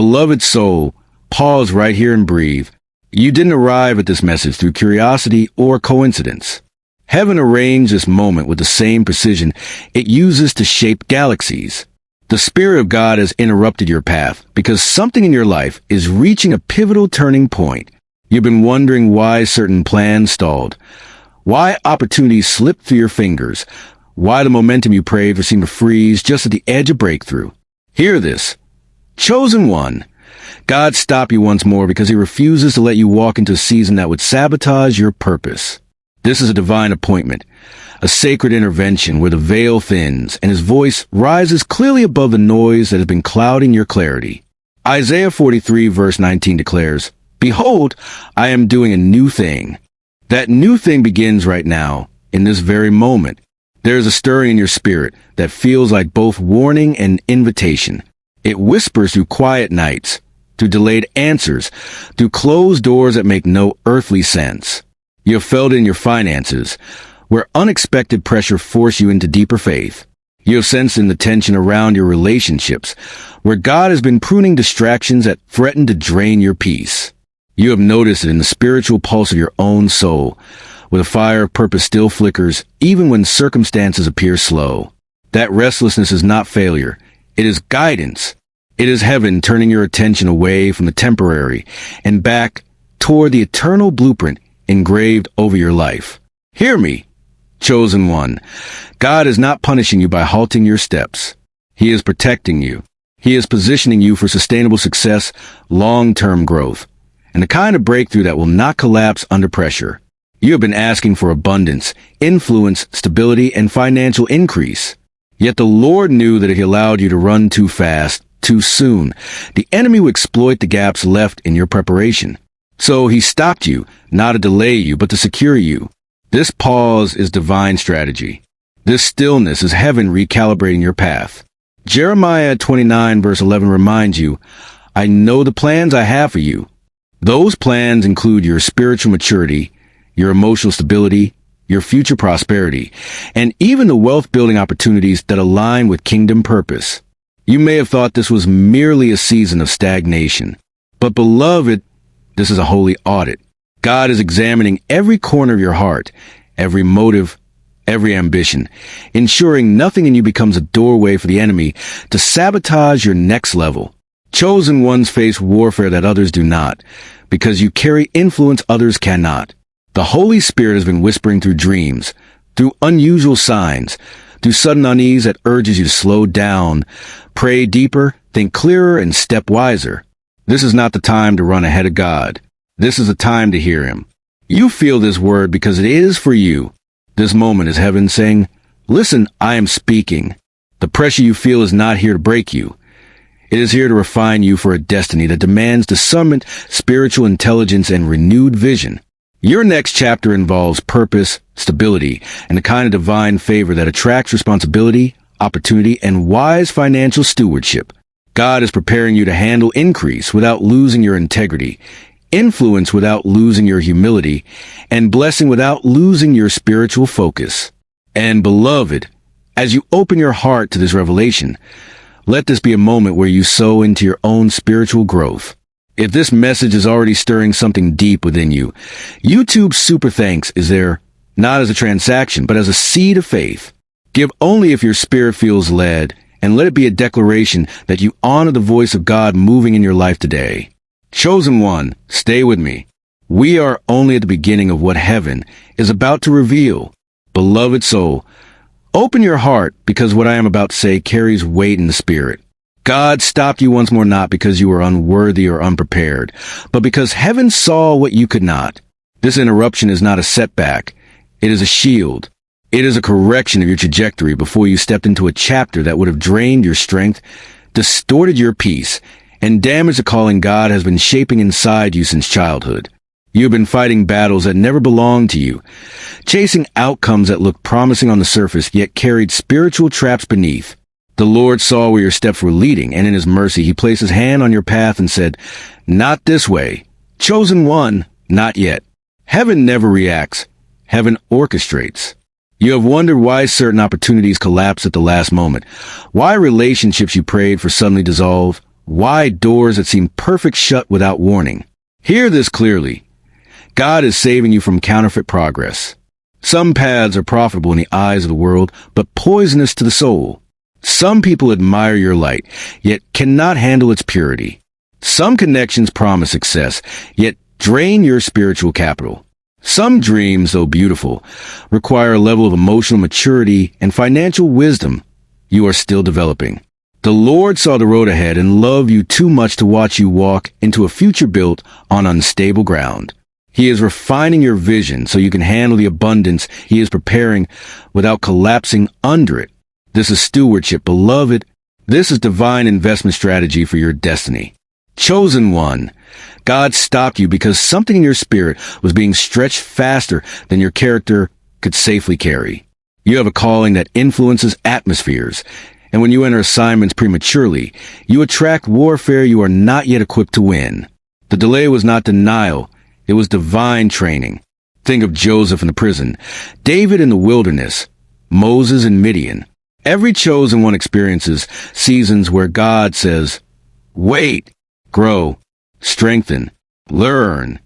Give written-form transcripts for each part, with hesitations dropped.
Beloved soul, pause right here and breathe. You didn't arrive at this message through curiosity or coincidence. Heaven arranged this moment with the same precision it uses to shape galaxies. The Spirit of God has interrupted your path because something in your life is reaching a pivotal turning point. You've been wondering why certain plans stalled, why opportunities slipped through your fingers, why the momentum you prayed for seemed to freeze just at the edge of breakthrough. Hear this. Chosen one. God stopped you once more because he refuses to let you walk into a season that would sabotage your purpose. This is a divine appointment, a sacred intervention where the veil thins and his voice rises clearly above the noise that has been clouding your clarity. Isaiah 43 verse 19 declares, "Behold, I am doing a new thing." That new thing begins right now, in this very moment. There is a stirring in your spirit that feels like both warning and invitation. It whispers through quiet nights, through delayed answers, through closed doors that make no earthly sense. You have felt it in your finances, where unexpected pressure forced you into deeper faith. You have sensed in the tension around your relationships, where God has been pruning distractions that threaten to drain your peace. You have noticed it in the spiritual pulse of your own soul, where the fire of purpose still flickers even when circumstances appear slow. That restlessness is not failure. It is guidance. It is heaven turning your attention away from the temporary and back toward the eternal blueprint engraved over your life. Hear me, chosen one. God is not punishing you by halting your steps. He is protecting you. He is positioning you for sustainable success, long-term growth, and the kind of breakthrough that will not collapse under pressure. You have been asking for abundance, influence, stability, and financial increase. Yet the Lord knew that if he allowed you to run too fast, too soon, the enemy would exploit the gaps left in your preparation. So he stopped you, not to delay you, but to secure you. This pause is divine strategy. This stillness is heaven recalibrating your path. Jeremiah 29 verse 11 reminds you, "I know the plans I have for you." Those plans include your spiritual maturity, your emotional stability, your future prosperity, and even the wealth-building opportunities that align with kingdom purpose. You may have thought this was merely a season of stagnation, but beloved, this is a holy audit. God is examining every corner of your heart, every motive, every ambition, ensuring nothing in you becomes a doorway for the enemy to sabotage your next level. Chosen ones face warfare that others do not, because you carry influence others cannot. The Holy Spirit has been whispering through dreams, through unusual signs, through sudden unease that urges you to slow down, pray deeper, think clearer, and step wiser. This is not the time to run ahead of God. This is the time to hear him. You feel this word because it is for you. This moment is heaven saying, "Listen, I am speaking." The pressure you feel is not here to break you. It is here to refine you for a destiny that demands discernment, spiritual intelligence, and renewed vision. Your next chapter involves purpose, stability, and the kind of divine favor that attracts responsibility, opportunity, and wise financial stewardship. God is preparing you to handle increase without losing your integrity, influence without losing your humility, and blessing without losing your spiritual focus. And beloved, as you open your heart to this revelation, let this be a moment where you sow into your own spiritual growth. If this message is already stirring something deep within you, YouTube Super Thanks is there not as a transaction, but as a seed of faith. Give only if your spirit feels led, and let it be a declaration that you honor the voice of God moving in your life today. Chosen one, stay with me. We are only at the beginning of what heaven is about to reveal. Beloved soul, open your heart, because what I am about to say carries weight in the spirit. God stopped you once more not because you were unworthy or unprepared, but because heaven saw what you could not. This interruption is not a setback. It is a shield. It is a correction of your trajectory before you stepped into a chapter that would have drained your strength, distorted your peace, and damaged the calling God has been shaping inside you since childhood. You have been fighting battles that never belonged to you, chasing outcomes that looked promising on the surface yet carried spiritual traps beneath. The Lord saw where your steps were leading, and in his mercy he placed his hand on your path and said, "Not this way. Chosen one, not yet." Heaven never reacts. Heaven orchestrates. You have wondered why certain opportunities collapse at the last moment, why relationships you prayed for suddenly dissolve, wide doors that seem perfect shut without warning. Hear this clearly. God is saving you from counterfeit progress. Some paths are profitable in the eyes of the world, but poisonous to the soul. Some people admire your light, yet cannot handle its purity. Some connections promise success, yet drain your spiritual capital. Some dreams, though beautiful, require a level of emotional maturity and financial wisdom you are still developing. The Lord saw the road ahead and loved you too much to watch you walk into a future built on unstable ground. He is refining your vision so you can handle the abundance He is preparing without collapsing under it. This is stewardship, beloved. This is divine investment strategy for your destiny. Chosen one, God stopped you because something in your spirit was being stretched faster than your character could safely carry. You have a calling that influences atmospheres, and when you enter assignments prematurely, you attract warfare you are not yet equipped to win. The delay was not denial, it was divine training. Think of Joseph in the prison, David in the wilderness, Moses in Midian. Every chosen one experiences seasons where God says, wait, grow, strengthen, learn.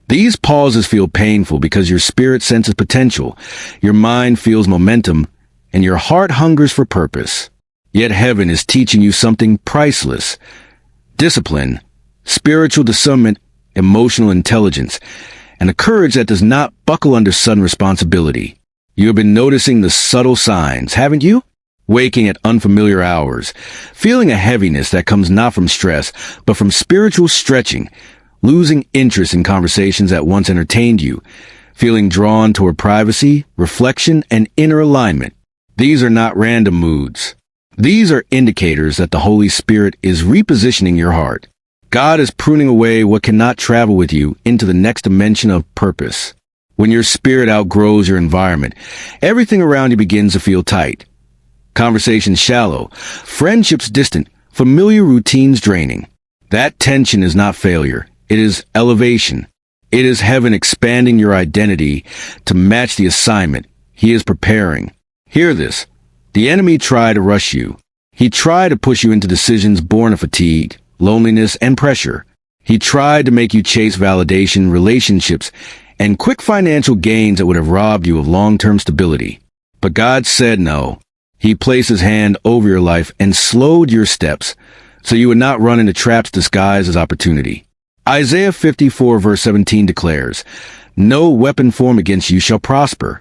These pauses feel painful because your spirit senses potential, your mind feels momentum, and your heart hungers for purpose. Yet heaven is teaching you something priceless. Discipline, spiritual discernment, emotional intelligence, and a courage that does not buckle under sudden responsibility. You have been noticing the subtle signs, haven't you? Waking at unfamiliar hours, feeling a heaviness that comes not from stress, but from spiritual stretching, losing interest in conversations that once entertained you, feeling drawn toward privacy, reflection, and inner alignment. These are not random moods. These are indicators that the Holy Spirit is repositioning your heart. God is pruning away what cannot travel with you into the next dimension of purpose. When your spirit outgrows your environment, everything around you begins to feel tight. Conversations shallow, friendships distant, familiar routines draining. That tension is not failure. It is elevation. It is heaven expanding your identity to match the assignment He is preparing. Hear this. The enemy tried to rush you. He tried to push you into decisions born of fatigue, loneliness, and pressure. He tried to make you chase validation, relationships, and quick financial gains that would have robbed you of long-term stability. But God said no. He placed His hand over your life and slowed your steps so you would not run into traps disguised as opportunity. Isaiah 54 verse 17 declares, "No weapon formed against you shall prosper."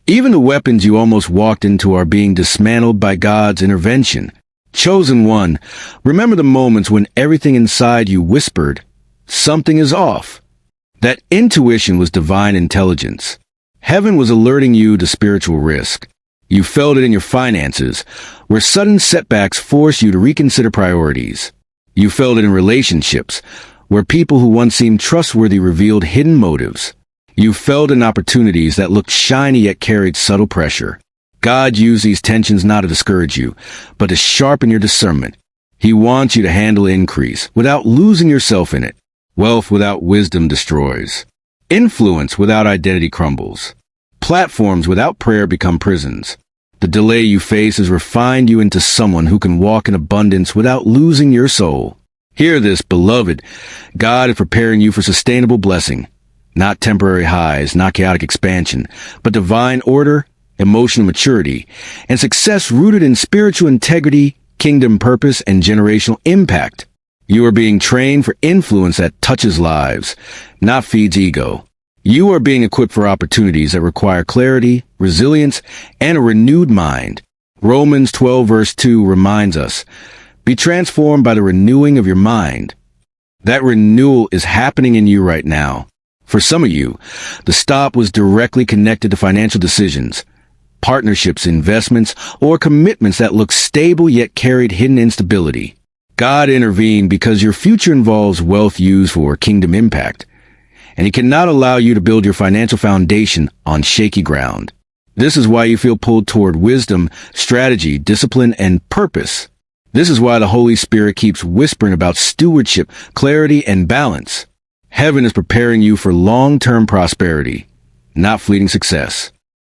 Even the weapons you almost walked into are being dismantled by God's intervention. Chosen one, remember the moments when everything inside you whispered, something is off. That intuition was divine intelligence. Heaven was alerting you to spiritual risk. You felt it in your finances, where sudden setbacks forced you to reconsider priorities. You felt it in relationships, where people who once seemed trustworthy revealed hidden motives. You felt in opportunities that looked shiny yet carried subtle pressure. God used these tensions not to discourage you, but to sharpen your discernment. He wants you to handle increase without losing yourself in it. Wealth without wisdom destroys. Influence without identity crumbles. Platforms without prayer become prisons. The delay you face has refined you into someone who can walk in abundance without losing your soul. Hear this, beloved. God is preparing you for sustainable blessing. Not temporary highs, not chaotic expansion, but divine order, emotional maturity, and success rooted in spiritual integrity, kingdom purpose, and generational impact. You are being trained for influence that touches lives, not feeds ego. You are being equipped for opportunities that require clarity, resilience, and a renewed mind. Romans 12 verse 2 reminds us, "Be transformed by the renewing of your mind." That renewal is happening in you right now. For some of you, the stop was directly connected to financial decisions, partnerships, investments, or commitments that looked stable yet carried hidden instability. God intervened because your future involves wealth used for kingdom impact, and He cannot allow you to build your financial foundation on shaky ground. This is why you feel pulled toward wisdom, strategy, discipline, and purpose. This is why the Holy Spirit keeps whispering about stewardship, clarity, and balance. Heaven is preparing you for long-term prosperity, not fleeting success.